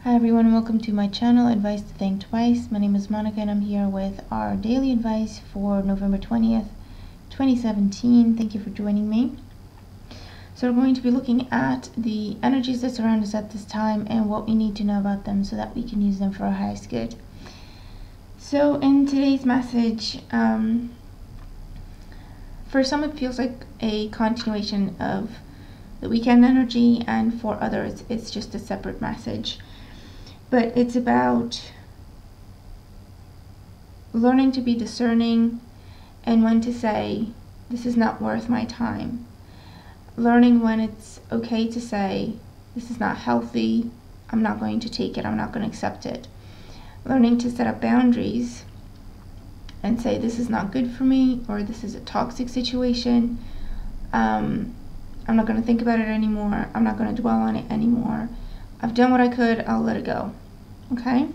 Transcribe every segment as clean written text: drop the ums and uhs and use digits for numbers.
Hi everyone, and welcome to my channel, Advice to Think Twice. My name is Monica and I'm here with our daily advice for November 20th, 2017. Thank you for joining me. So we're going to be looking at the energies that surround us at this time and what we need to know about them so that we can use them for our highest good. So in today's message, for some it feels like a continuation of the weekend energy, and for others it's just a separate message. But it's about learning to be discerning and when to say, this is not worth my time. Learning when it's okay to say, this is not healthy, I'm not going to take it, I'm not going to accept it. Learning to set up boundaries and say, this is not good for me, or this is a toxic situation. I'm not going to think about it anymore. I'm not going to dwell on it anymore. I've done what I could, I'll let it go. Okay?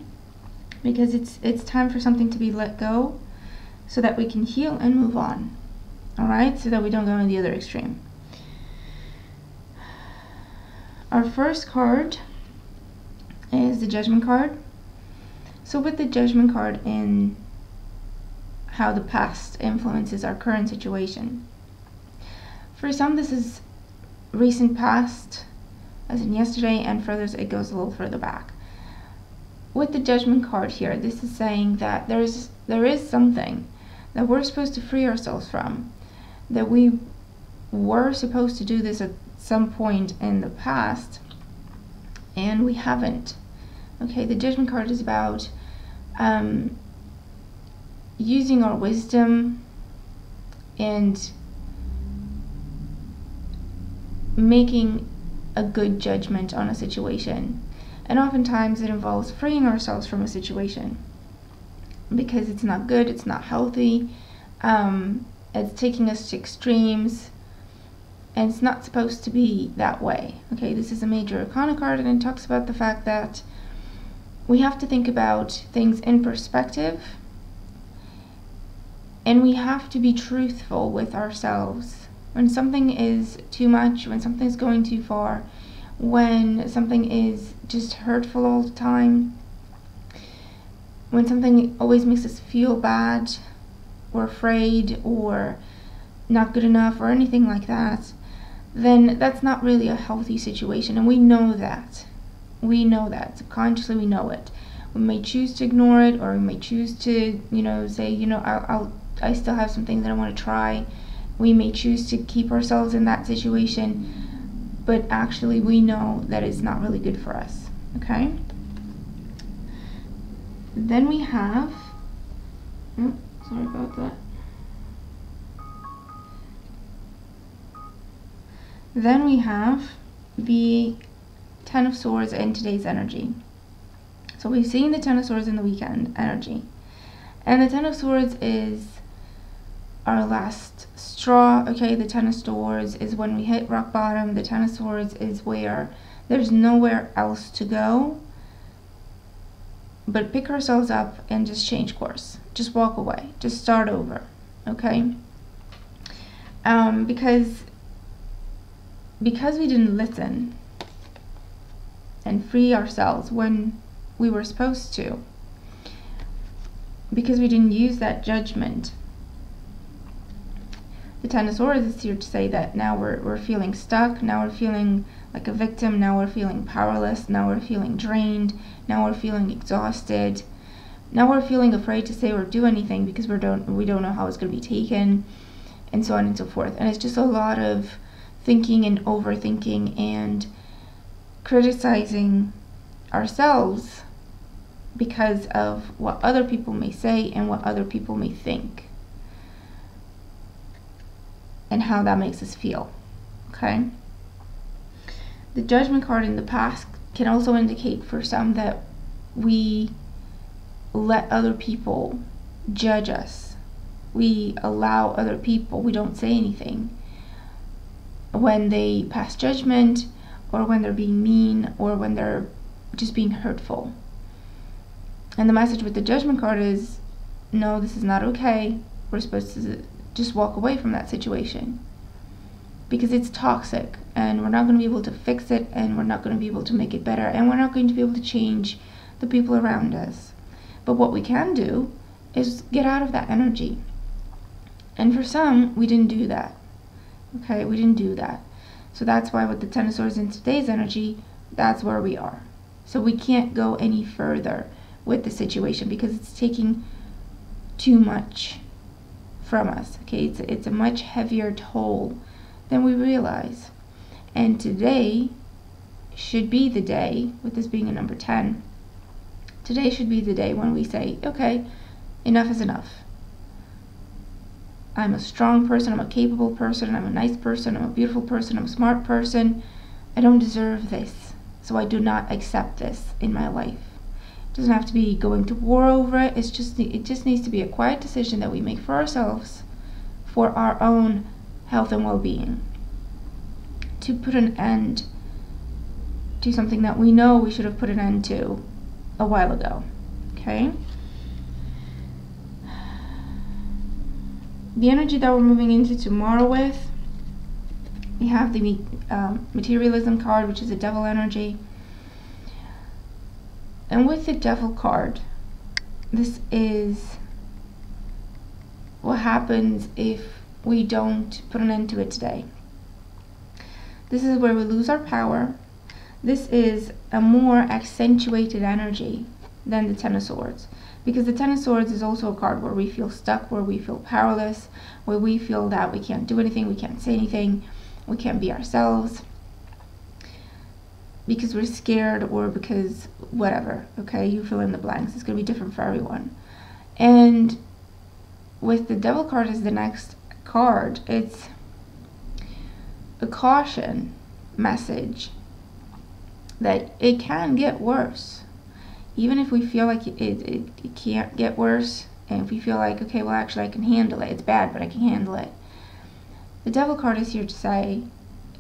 Because it's time for something to be let go so that we can heal and move on. Alright? So that we don't go in the other extreme. Our first card is the Judgment card. So with the Judgment card in how the past influences our current situation. For some this is recent past, as in yesterday, and for others it goes a little further back. With the Judgment card here, this is saying that there is something that we're supposed to free ourselves from, that we were supposed to do this at some point in the past and we haven't. Okay, the Judgment card is about using our wisdom and making a good judgment on a situation. And oftentimes it involves freeing ourselves from a situation because it's not good, it's not healthy, it's taking us to extremes, and it's not supposed to be that way. Okay, this is a Major Arcana card, and it talks about the fact that we have to think about things in perspective, and we have to be truthful with ourselves. When something is too much, when something's going too far, when something is just hurtful all the time, when something always makes us feel bad or afraid or not good enough or anything like that, then that's not really a healthy situation, and we know that. We know that. Subconsciously we know it. We may choose to ignore it, or we may choose to, say, I still have some things that I want to try. We may choose to keep ourselves in that situation, but actually we know that it's not really good for us. Okay? Then we have, sorry about that. Then we have the Ten of Swords in today's energy. So we've seen the Ten of Swords in the weekend energy. And the Ten of Swords is our last straw. Okay, the Ten of Swords is when we hit rock bottom. The Ten of Swords is where there's nowhere else to go but pick ourselves up and just change course. Just walk away. Just start over. Okay? Because we didn't listen and free ourselves when we were supposed to, because we didn't use that judgment. The Ten of Swords is here to say that now we're feeling stuck, now we're feeling like a victim, now we're feeling powerless, now we're feeling drained, now we're feeling exhausted, now we're feeling afraid to say or do anything because we don't know how it's going to be taken, and so on and so forth. And it's just a lot of thinking and overthinking and criticizing ourselves because of what other people may say and what other people may think, and how that makes us feel. Okay? The Judgment card in the past can also indicate for some that we let other people judge us. We allow other people, we don't say anything when they pass judgment, or when they're being mean, or when they're just being hurtful. And the message with the Judgment card is, no, this is not okay. We're supposed to just walk away from that situation because it's toxic. and we're not going to be able to fix it, and we're not going to be able to make it better, and we're not going to be able to change the people around us. But what we can do is get out of that energy. And for some, we didn't do that. Okay, we didn't do that. So that's why with the Ten of Swords in today's energy, that's where we are. So we can't go any further with the situation because it's taking too much from us. Okay, it's a much heavier toll than we realize. And today should be the day, with this being a number 10, today should be the day when we say, okay, enough is enough. I'm a strong person, I'm a capable person, I'm a nice person, I'm a beautiful person, I'm a smart person. I don't deserve this, so I do not accept this in my life. It doesn't have to be going to war over it. It just needs to be a quiet decision that we make for ourselves, for our own health and well-being, to put an end to something that we know we should have put an end to a while ago. Okay? The energy that we're moving into tomorrow with, we have the materialism card, which is a devil energy. And with the devil card, this is what happens if we don't put an end to it today. This is where we lose our power. This is a more accentuated energy than the Ten of Swords. Because the Ten of Swords is also a card where we feel stuck, where we feel powerless, where we feel that we can't do anything, we can't say anything, we can't be ourselves, because we're scared or because whatever, okay? You fill in the blanks. It's going to be different for everyone. And with the Devil card as the next card, it's a caution message that it can get worse. Even if we feel like it can't get worse, and if we feel like, okay, well, actually I can handle it, it's bad, but I can handle it. The Devil card is here to say,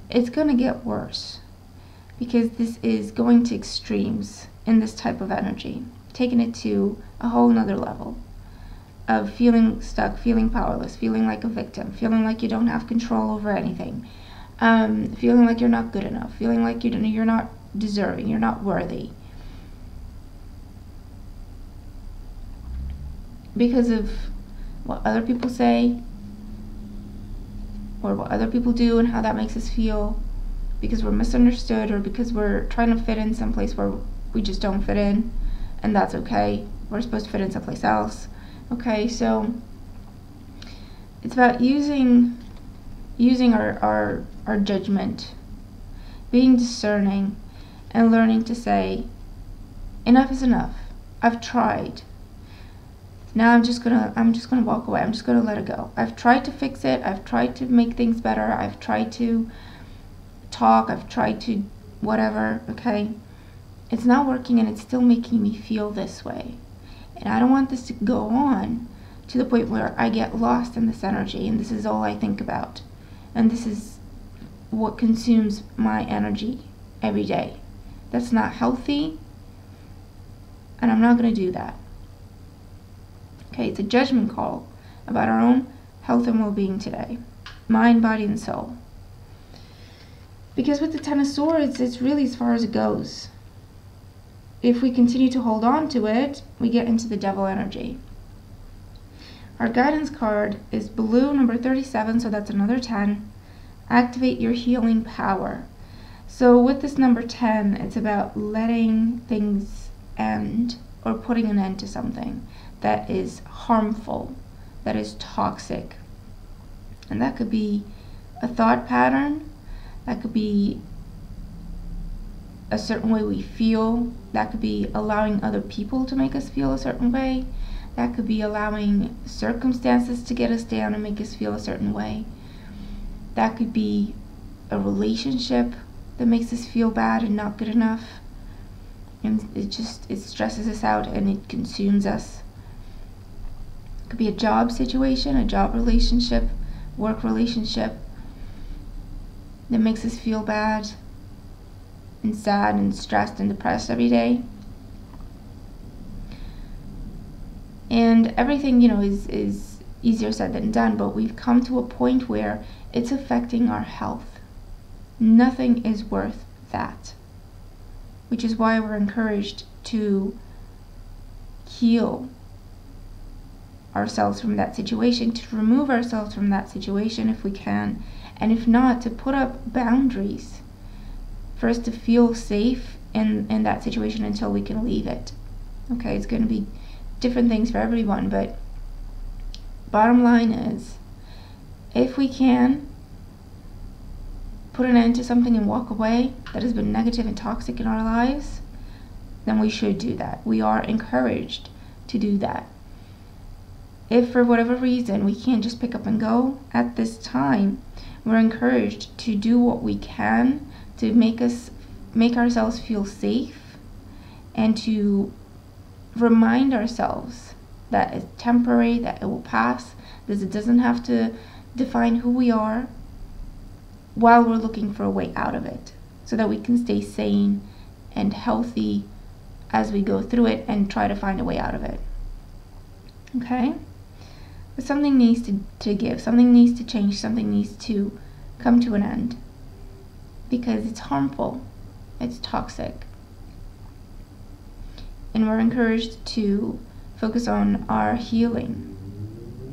it's going to get worse, because this is going to extremes in this type of energy, taking it to a whole nother level of feeling stuck, feeling powerless, feeling like a victim, feeling like you don't have control over anything, feeling like you're not good enough, feeling like you're not deserving, you're not worthy. Because of what other people say, or what other people do and how that makes us feel, because we're misunderstood, or because we're trying to fit in someplace where we just don't fit in, and that's okay. We're supposed to fit in someplace else. Okay, so it's about using our judgment, being discerning, and learning to say, enough is enough. I've tried. Now I'm just gonna walk away. I'm just gonna let it go. I've tried to fix it. I've tried to make things better. I've tried to talk. I've tried to whatever, okay? It's not working, and it's still making me feel this way. And I don't want this to go on to the point where I get lost in this energy, and this is all I think about. And this is what consumes my energy every day. That's not healthy, and I'm not gonna do that. Okay, it's a judgment call about our own health and well-being today. Mind, body, and soul. Because with the Ten of Swords, it's really as far as it goes. If we continue to hold on to it, we get into the devil energy. Our guidance card is blue, number 37, so that's another 10. Activate your healing power. So with this number 10, it's about letting things end, or putting an end to something that is harmful, that is toxic. And that could be a thought pattern, that could be a certain way we feel, that could be allowing other people to make us feel a certain way, that could be allowing circumstances to get us down and make us feel a certain way, that could be a relationship that makes us feel bad and not good enough, and it stresses us out and it consumes us. It could be a job situation, a job relationship, work relationship that makes us feel bad and sad and stressed and depressed every day. And everything, is easier said than done, but we've come to a point where it's affecting our health. Nothing is worth that. Which is why we're encouraged to heal ourselves from that situation, to remove ourselves from that situation if we can, and if not, to put up boundaries for us to feel safe in that situation until we can leave it. Okay, it's going to be different things for everyone, but bottom line is, if we can put an end to something and walk away that has been negative and toxic in our lives, then we should do that. We are encouraged to do that. If for whatever reason we can't just pick up and go at this time, we're encouraged to do what we can to make ourselves feel safe, and to remind ourselves that it's temporary, that it will pass, that it doesn't have to define who we are, while we're looking for a way out of it, so that we can stay sane and healthy as we go through it and try to find a way out of it. Okay? But something needs to give, something needs to change, something needs to come to an end, because it's harmful, it's toxic. And we're encouraged to focus on our healing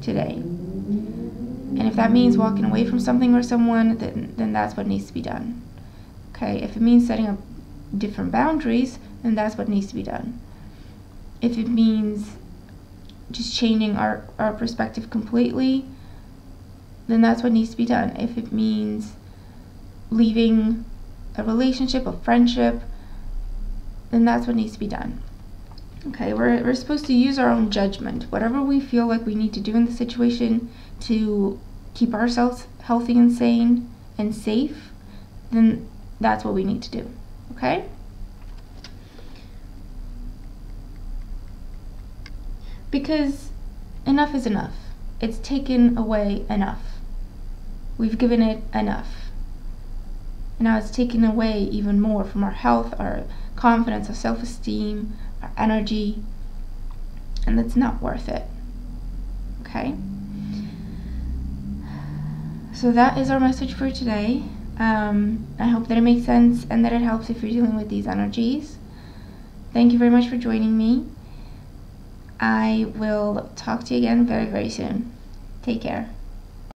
today. And if that means walking away from something or someone, then that's what needs to be done. Okay, if it means setting up different boundaries, then that's what needs to be done. If it means just changing our perspective completely, then that's what needs to be done. If it means leaving a relationship, a friendship, then that's what needs to be done. Okay, we're supposed to use our own judgment. Whatever we feel like we need to do in the situation to keep ourselves healthy and sane and safe, then that's what we need to do. Okay? Because enough is enough. It's taken away enough. We've given it enough. And now it's taken away even more from our health, our confidence, our self-esteem, our energy, and that's not worth it. Okay? So that is our message for today. I hope that it makes sense and that it helps if you're dealing with these energies. Thank you very much for joining me. I will talk to you again very, very soon. Take care.